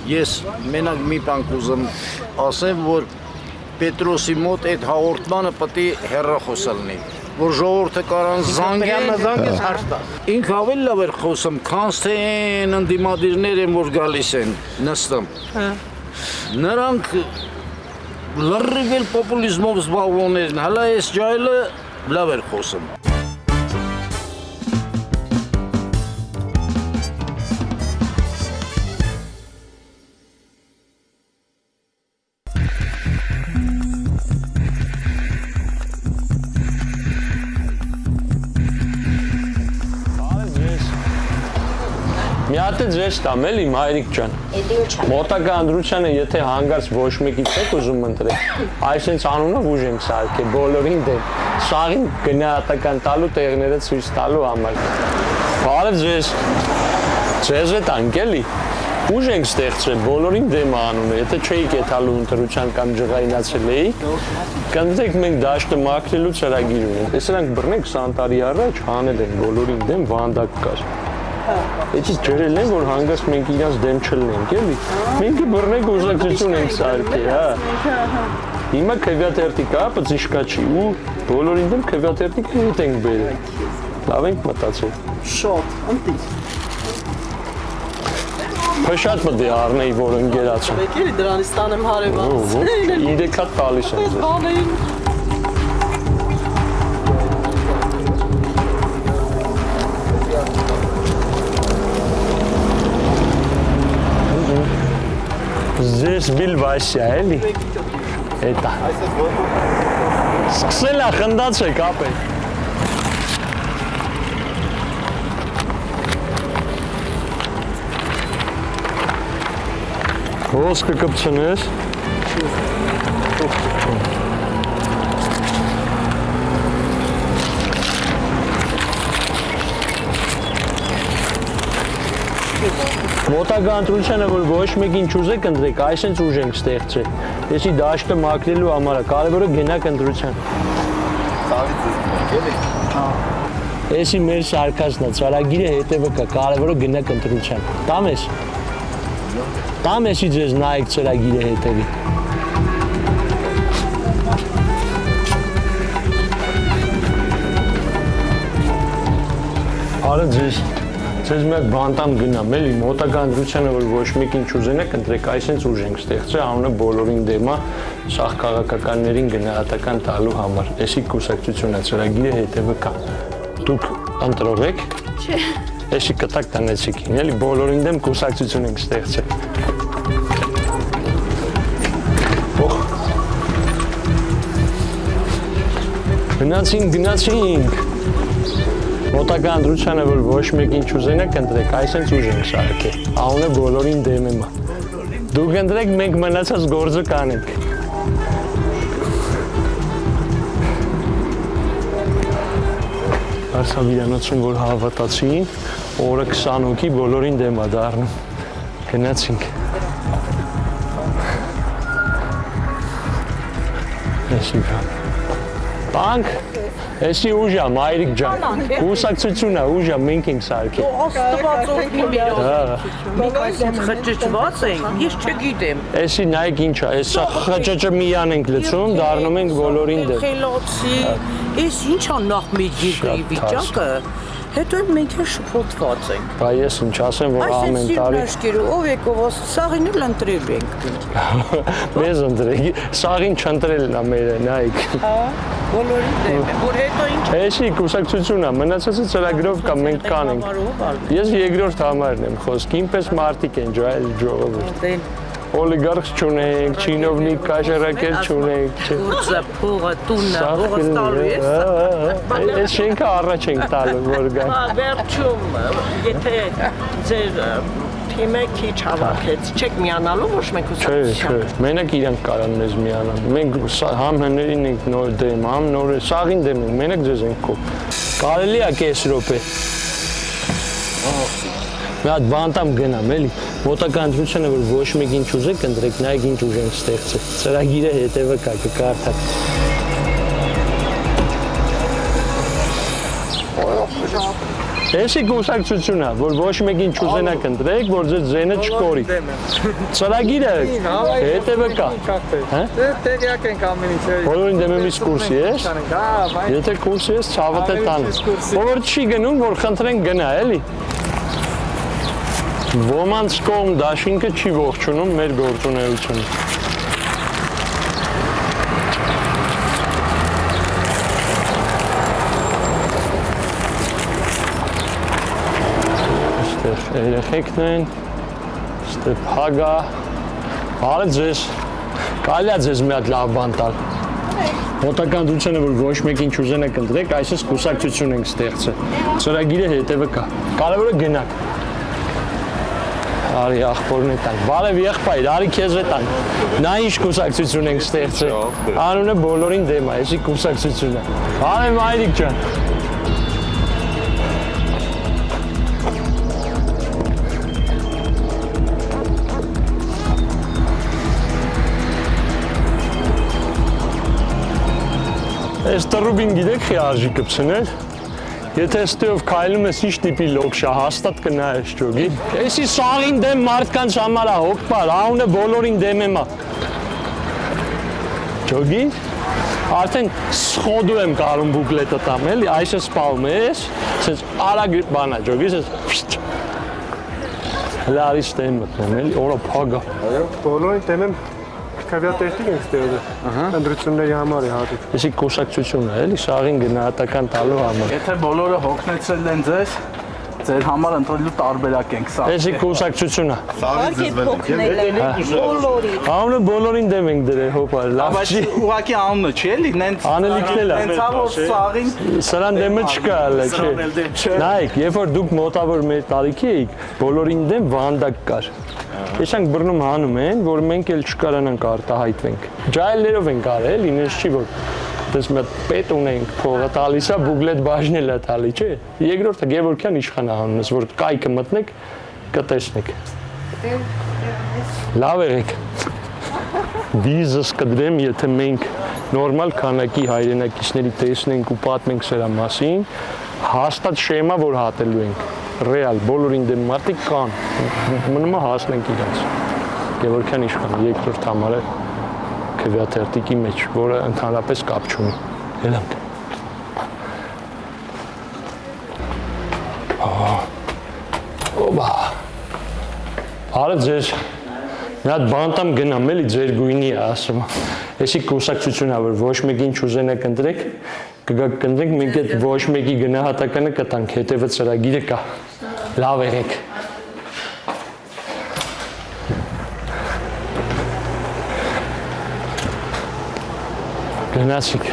Ես մենակ մի բան կուզեմ ասեմ, որ Պետրոսի մոտ այդ հաղորդմանը պետք է հեռախոսը լինի, որ ժողովուրդը կարան զանգեն, ինքը ավելի լավ էր խոսում, քան թե այն ընդդիմադիրներ են, որ գալիս են նստում։ Նրանք լրիվ էլ պոպուլիզմով զբաղվում են, հələ այս ջահելը լավ էր խոսում։ Մի հատ ձեզ տամ էլի մայրիկ ջան։ Մոտակա ընտրությանը եթե հանգարց ոչ մեկից եք ուզում ընտրել, այսինքն անունով ուժենք սարքել բոլորին դեմ։ Սաղին գնահատական տալու տեղները ցույց տալու համար։ Բարև ձեզ։ Ձեզ է տանք էլի։ Ուժենք ստեղծել բոլորին դեմ անունը, եթե չէիք եթալու ընտրության կամ ջղայնացել էիք, կընտրեք մենք դաշտը մաքրելու ծրագիր ունենք։ Այս նրանք բռնեք 20 տարի առաջ հանել են բոլորին դեմ վանդակ կար։ Էդի ջրել են, որ հանգած մենք իրանց դեմ չլնենք, էլի։ Մենք բռնենք ուզակցություն ենք սարքել, հա։ Հիմա քվեաթերթի կա, բծիշկա չի ու բոլորին դեմ քվեաթերթիկը հետ ենք բերել։ Լավ ենք մտածել։ Շատ, ընտիր։ Փշատ մտի առնեի, որ ընկերացում։ Եք էլի դրանից տանեմ հարևանց։ 3 հատ տալիս եմ ձեզ։ Здесь был Вася, էլի։ Էտա։ Սկսել է խնդած է կապել։ Ոսկը կպցնես։ Մոտակա ընտրությանը, որ ոչ մեկին չուզեք ընտրեք, այսենց ուժ ենք ստեղծել։ Եսի դաշտը մաքրելու համար է, կարևորը գնաք ընտրության։ Եսի մեր սարկածն է, ծրագիրը հետևը կա, կարևորը գնաք ընտրության։ Տամ ես։ Տամ եսի ձեզ նայեք ծրագիրը հետևի։ Արը ձեզ։ Ձեզ մեկ բանտամ գնամ, էլի, մոտակա ընտրությանը, որ ոչ մեկին չուզենեք, ընտրեք, այսենց ուժ ենք ստեղծել, անունը բոլորին դեմ է, սաղ քաղաքականներին գնահատական տալու համար։ Էսի կուսակցություն է, ծրագիրը հետևը կա։ Դուք ընտրող եք։ Չէ։ Էսի կտակ տնեցիքին, էլի, բոլորին դեմ կուսակցություն ենք ստեղծել։ Գնացինք։ Մոտակա ընտրությանը, որ ոչ մեկին չուզենեք, ընտրեք, այսենց ուժ ենք սարքել, անունը բոլորին դեմ եմ է։ Դուք ընտրեք, մենք մնացած գործը կանենք։ Արսավիրանոցում, որ հավատացին, օրը 20 հոգի բոլորին դեմ է դառնում։ Գնացինք։ Էսի բան։ Տանք։ Էսի ուժ է, մայրիկ ջան, կուսակցություն է, ուժ է, մենք ենք սարքել։ Աստված օգնի մեր։ Մենք այսինքն խճճված ենք, ես չգիտեմ։ Էսի նայեք ինչ է, էսա խճճը միան ենք լցում, դառնում ենք բոլորին դեմ։ Խելացի, էս ինչ է նախ մեր երկրի վիճակը, հետո մենք էլ շփոթված ենք։ Բա ես ինչ ասեմ, որ ամեն տարի։ Ով եկով, սաղին էլ ընտրել ենք։ Մեզ ընտրեք, սաղին չընտրելն է մերը, նայեք։ Հա, բոլորին դեմ է, որ հետո ինչ։ Էսի կուսակցություն է, մնացածը ծրագրով կա, մենք կանենք։ Ես երկրորդ համարն եմ խոսք, ինպես մարդիկ են ժողովուրդ։ Օլիգարխ չունենք, չինովնիկ կաշառակեր չունենք։ Գործը, փողը, տունը, փողը ստալու ես։ Այս շենքը առաջ ենք տալու, որ գան։ Վերջում, եթե ձեր թիմը քիչ հավաքեց, չեք միանալու ոչ մեկ ուսուցչության։ Չէ, մենակ իրանք կարան մեզ միանան։ Մենք համ հներին ենք նոր դեմ, համ նոր սաղին դեմ ենք, մենակ ձեզ ենք կոպ։ Կարելի է կես րոպե։ Մի հատ բանտամ գնամ, էլի, մոտակա ընտրությանը, որ ոչ մեկին չուզեք, ընտրեք, նայեք ինչ ուժ ենք ստեղծել, ծրագիրը հետևը կա, կկարդակ։ Էսի կուսակցությունն է, որ ոչ մեկին չուզենաք ընտրեք, որ ձեզ ձենը չկորի։ Ծրագիրը հետևը կա։ Հա։ Տեղյակ ենք ամեն ինչ։ Բոլորին դեմ եմ իսկ կուրսի ես։ Եթե կուրսի ես, ցավդ է տանը։ Որ չի գնում, որ խնդրեն գնա, էլի։ Ոմանց կողմ դաշինքը չի ողջունում մեր գործունեությունը։ Երեխեքն են, ստեղ հագա, բարև ձեզ, կարելի է ձեզ մի հատ լավ բան տալ։ Մոտական դրությանը, որ ոչ մեկին չուզենաք ընտրեք, այսպես կուսակցություն ենք ստեղծել։ Ծրագիրը հետևը կա։ Կարևորը գնաք։ Արի ախպորն է տան։ Բարև եղբայր, արի քեզ է տան։ Նա ինչ կուսակցություն ենք ստեղծել։ Անունը բոլորին դեմ է, էսի կուսակցությունը։ Բարև մայրիկ ջան։ Այս տրուբին գիտեք խի արժի կպցնել, եթե ստեով կայլում ես ինչ տիպի լոքշա, հաստատ կնայես ճոգի։ Էսի սաղին դեմ մարդկանց համար է հոգպար, անունը բոլորին դեմ եմ է։ Ճոգի, արդեն սխոդու եմ կարում բուկլետը տամ էլի, այս է սպալում ես, սենց արագ բանա ճոգի, սենց լարիս տեմ մտնում էլի, օրը պագա։ Այո, բոլորին դեմ եմ Քավիատեստիկ ենք ստեղծել։ Ընտրությունների համար է հատուկ։ Էսի կուսակցությունն է, էլի սաղին գնահատական տալու համար։ Եթե բոլորը հոգնեցել են ձեզ, ձեր համար ընտրելու տարբերակ ենք սա։ Էսի կուսակցությունն է։ Բոլորի։ Անունը բոլորին դեմ ենք դրել, հոպա, լավ Բայց չի։ ուղղակի անունը չի էլի, նենց Անելիքն էլ է։ նենց ավոր սաղին Սրան դեմը չկա հələ, չէ։ Նայեք, երբ որ դուք մոտավոր մեր տարիքի էիք, բոլորին դեմ վանդակ կար։ Եշանք բռնում հանում են, որ մենք էլ չկարանանք արտահայտվենք։ Ջայլներով ենք արել, ինձ չի որ դες մի պետ ունենք, փողը տալիս է, բուգլետ բաժնել է տալի, չէ։ Երկրորդը Գևորգյան իշխան անունս, որ կայքը մտնեք, կտեսնեք։ Լավ եղեք։ Վիզս կդրեմ, եթե մենք նորմալ քանակի հայրենակիցների տեսնենք ու պատմենք սրա մասին, հաստատ շեմա, որ հատելու ենք։ Ռեալ, բոլորին դեմ մարդիկ կան, մնում է հասնենք իրանց։ Գևորգյան իշխան երկրորդ համարը քվեաթերթիկի մեջ, որը ընդհանրապես կապ չունի։ Ելանք։ Օբա։ Արդ ձեզ մի հատ բանտամ գնամ էլի ձեր գույնի է ասում։ Էսի կուսակցությունն է, որ ոչ մեկին չուզենաք ընտրեք, կգաք կընտրենք, մենք այդ ոչ մեկի գնահատականը կտանք, հետևը ծրագիրը կա։ Լավ եղեք։ Գնացիք։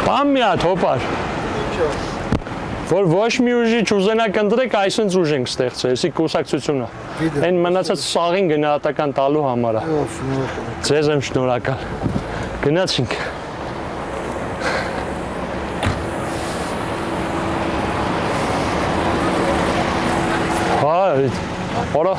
Բան մի հատ հոպար։ Որ ոչ մի ուժի չուզենաք ընտրեք, այսինչ ուժ ենք ստեղծել, էսի կուսակցությունը։ Այն մնացած սաղին գնահատական տալու համար է։ Ձեզ եմ շնորհակալ։ Գնացինք։ Օրա։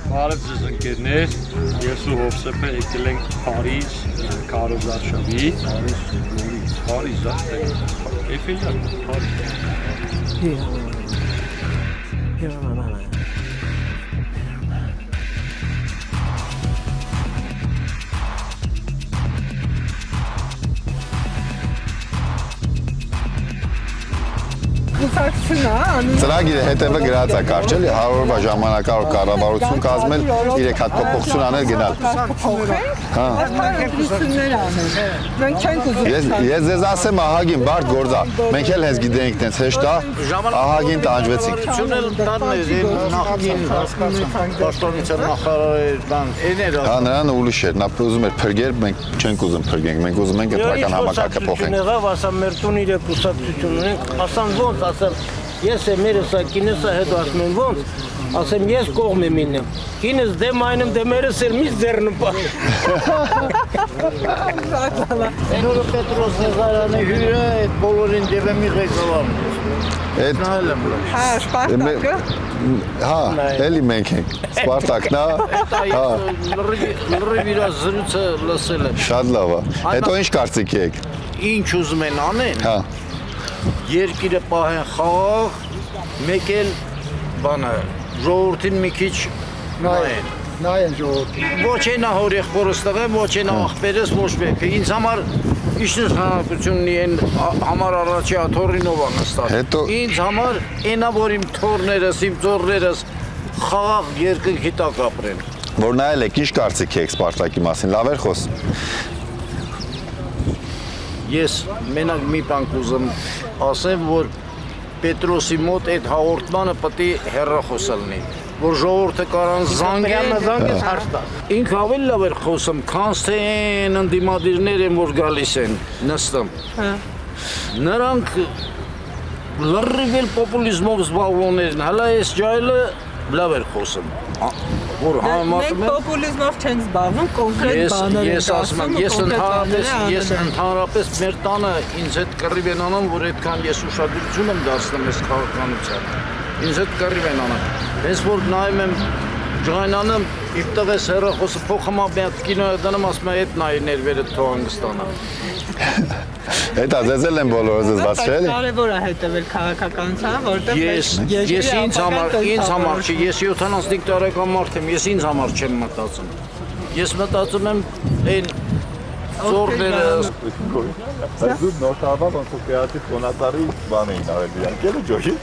Բարև ձեզ ընկերներ, ես ու Հովսեփը եկել ենք Փարիզ քարոզարշավի։ Փարիզ, Էֆելյա, Փարիզ։ Ծրագիրը հետևը գրած է կարճել, 100 ժամանակավոր կառավարություն կազմել, 3 հատ փոփոխություն անել գնալ։ Մենք չենք ուզում։ Ես ձեզ ասեմ ահագին բարդ գործ է։ Մենք էլ հենց գիտենք տենց հեշտ է, ահագին տանջվեցինք։ Նախկին պաշտպանության նախարարի բան էներ։ Հա նրան ուրիշ էր, նա ուզում էր փրկել, մենք չենք ուզում փրկենք, մենք ուզում ենք ընտրական համակարգը փոխենք։ Ասա մեր տուն իր կուսակցություն ունենք, ասան ոնց, ասեմ, ես եմ մեր սա կինեսա հետ ասում եմ ոնց, ասեմ ես կողմ եմ ինեմ։ Ինձ դեմ այնն դեմերս էր միշտ ձեռնպա։ Էնուրը Պետրոս Նազարյանի հյուրը այդ բոլորին դեպի ղեկավարն է։ Այդ Հա, Սպարտակը։ հա, էլի մենք ենք։ Սպարտակն է։ Հա, Լրիվ իր զրույցը լսել եմ։ շատ լավ է։ Հետո ինչ կարծիք եք։ Ինչ ուզում են անեն։ Հա, Երկիրը պահեն խաղաղ, մեկ էլ բանը ժողովրդին մի քիչ նայեն։ Նայեն ժողովրդին։ Ոչ այն հոր եղբորս տղեմ, ոչ այն աղբերս, ոչ մեկը։ Ինձ համար իշտես հանրապետությունն են համար առաջի աթոռինով է նստած։ Հետո- Ինձ համար այնա որ իմ թորներս, իմ ծորներս խաղաղ երկնքի տակ ապրեն։ որ նայել եք, ինչ կարծիք եք Սպարտակի մասին։ Լավ էր խոս։ Ես մենակ մի բան կուզեմ ասեմ, որ Պետրոսի մոտ այդ հաղորդմանը պետք է հեռախոս լինի, որ ժողովուրդը կարան զանգեն, ինքը ավելի լավ էր խոսում, քան թե այն ընդդիմադիրներ են, որ գալիս են, նստում։ Նրանք լրիվ էլ պոպուլիզմով զբաղվողներ են, հələ այս ջայլը լավ էր խոսում, որ համեմատում Մենք են։ պոպուլիզմով չենք զբաղվում, կոնկրետ բաներ Ես ենք ասում եմ, ես ընդհանրապես մեր տանը ինձ հետ կռիվ են անում, որ այդքան ես ուշադրություն եմ դարձնում այս քաղաքականությանը։ Ինձ հետ կռիվ են անում։ Հենց որ նայում եմ ջղայնանում, իմ տվես հեռախոսը փոխում եմ, մի հատ կինո դնում, ասում եմ, այդ նայի ներվերը թող հանգստանա։ Հետա ձեզ էլ են բոլորը զզված չէ՞ էլի։ Կարևոր է հետևել քաղաքականությանը, որտեղ Ես ինձ համար չի, ես 75 տարեկան մարդ եմ, ես ինձ համար չեմ մտածում։ Ես մտածում եմ այն ծորները Բայց դու նոր տարվա ոնց որ կրեատիվ կոնատարի բան էին արել իրանք էլի ջոհի։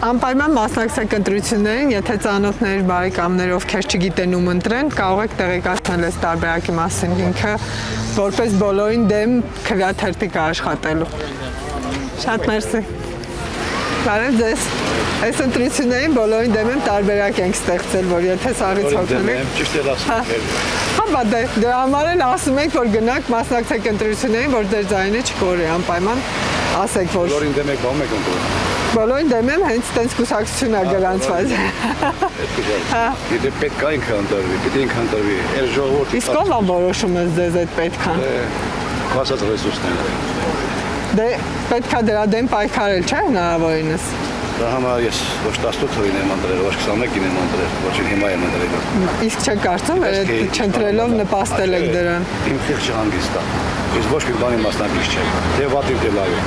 Անպայման մասնակցեք ընտրություններին, եթե ծանոթներ, բարեկամներ, ովքեր չգիտեն ում ընտրեն, կարող եք տեղեկացնել այս տարբերակի մասին, ինքը որպես բոլորին դեմ քվեաթերթիկ աշխատելու։ Շատ մերսի։ Բարև ձեզ։ Այս ընտրություններին բոլորին դեմ եմ տարբերակ ենք ստեղծել, որ եթե սաղից հոգնենք։ Ճիշտ է ասում։ Հա, բա դրա համար էլ ասում ենք, որ գնանք մասնակցեք ընտրություններին, որ ձեր ձայնը չկորի, անպայման ասեք, որ Բոլորին դեմ եք բամ եք ընտրում։ բոլորին դեմ եմ, հենց տենց կուսակցություն է գրանցված։ Եթե պետք է ինքը ընտրվի, պետք է ինքը ընտրվի։ Այս ժողովուրդը Իսկ ով է որոշում ես ձեզ այդ պետքան։ հասած ռեսուրսն է։ Դե պետքա դրա դեմ պայքարել, չէ՞ հնարավորինս։ Դա համար ես ոչ 18 թվին եմ ընտրել, ոչ 21-ին եմ ընտրել, ոչ հիմա եմ ընտրել։ Իսկ չեք կարծում, որ այդ չընտրելով նպաստել եք դրան։ Իմ խիղճը հանգիստ է։ Ես ոչ մի բանի մասնակից չեմ։ Դե վատին դե լավ է։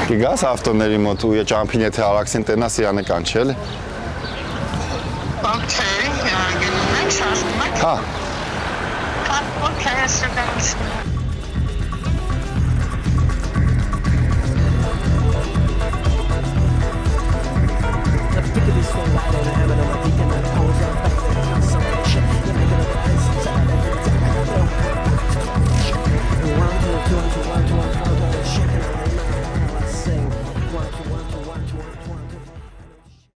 Կգաս ավտոների մոտ ու եճամփին եթե արաքսին տենաս իրանը կան չէ՞ էլի։ Okay, գնում ենք, շարժվում ենք։ Հա, Okay, ասենք։ Particularly so light and having a deacon that pulls